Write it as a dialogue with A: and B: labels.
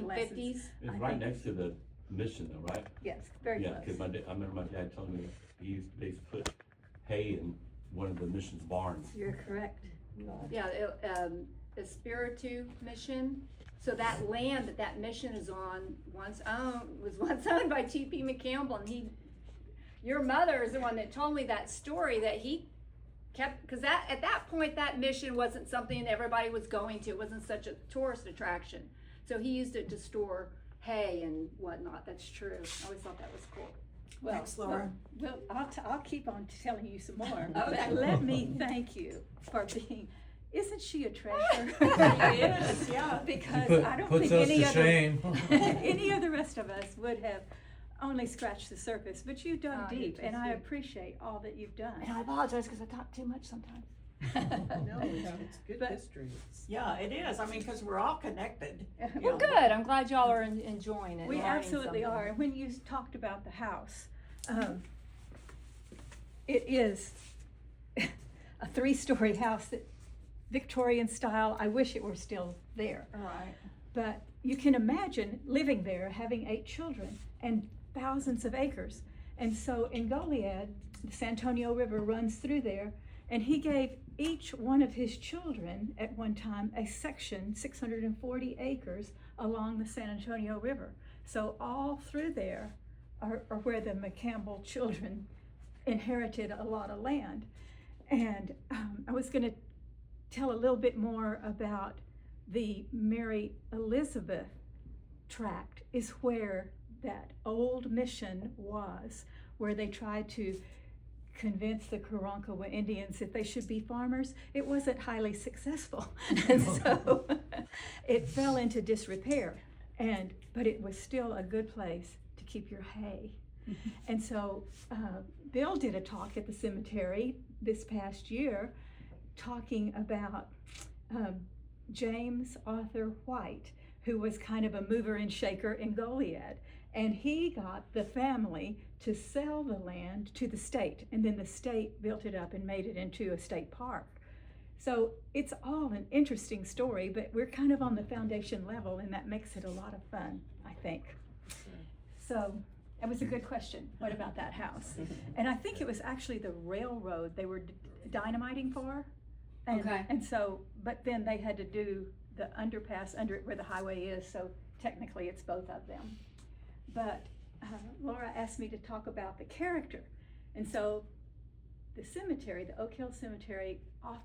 A: 1950s.
B: It's right next to the mission though, right?
C: Yes, very
B: Yeah,
C: close.
B: cause I remember my dad telling me they used to put hay in one of the mission's barns.
C: You're correct.
A: Yeah, the Espiritu mission. So that land that mission is on was once owned by T.P. McCampbell, and your mother is the one that told me that story that he kept, because at that point that mission wasn't something everybody was going to. It wasn't such a tourist attraction. So he used it to store hay and whatnot. That's true. I always thought that was cool.
C: Well,
D: Thanks, Laura.
C: Well, I'll keep on telling you some more.
A: Okay.
C: But let me thank you for being, isn't she a treasure?
D: She is, yeah.
C: Because I don't
E: puts
C: think
E: us
C: any
E: to
C: other,
E: shame.
C: any of the rest of us would have only scratched the surface, but you've done
A: Oh,
C: deep,
A: you
C: and
A: too.
C: I appreciate all that you've done.
A: And I apologize because I talk too much sometimes.
D: No, it's good
C: But-
D: history. Yeah, it is. I mean, cause we're all connected. you
A: Well,
D: know.
A: good. I'm glad y'all are enjoying it.
C: We
A: and learning
C: absolutely
A: something.
C: are. And when you talked about the house, it is a 3-story house that Victorian style. I wish it were still there.
D: Right.
C: But you can imagine living there, having 8 children and thousands of acres. And so in Goliad, the San Antonio River runs through there, and he gave each one of his children at one time a section, 640 acres, along the San Antonio River. So all through there are where the McCampbell children inherited a lot of land. And I was going to tell a little bit more about the Mary Elizabeth tract is where that old mission was, where they tried to convince the Karankawa Indians that they should be farmers. It wasn't highly successful, and so it fell into disrepair. But it was still a good place to keep your hay. And so Bill did a talk at the cemetery this past year, talking about James Arthur White, who was kind of a mover and shaker in Goliad. And he got the family to sell the land to the state, and then the state built it up and made it into a state park. So it's all an interesting story, but we're kind of on the foundation level, and that makes it a lot of fun, I think. So that was a good question. What about that house? And I think it was actually the railroad they were dynamiting for. And,
A: Okay.
C: And so, but then they had to do the underpass under it where the highway is, so technically it's both of them. But Laura asked me to talk about the character. And so the cemetery, the Oak Hill Cemetery, off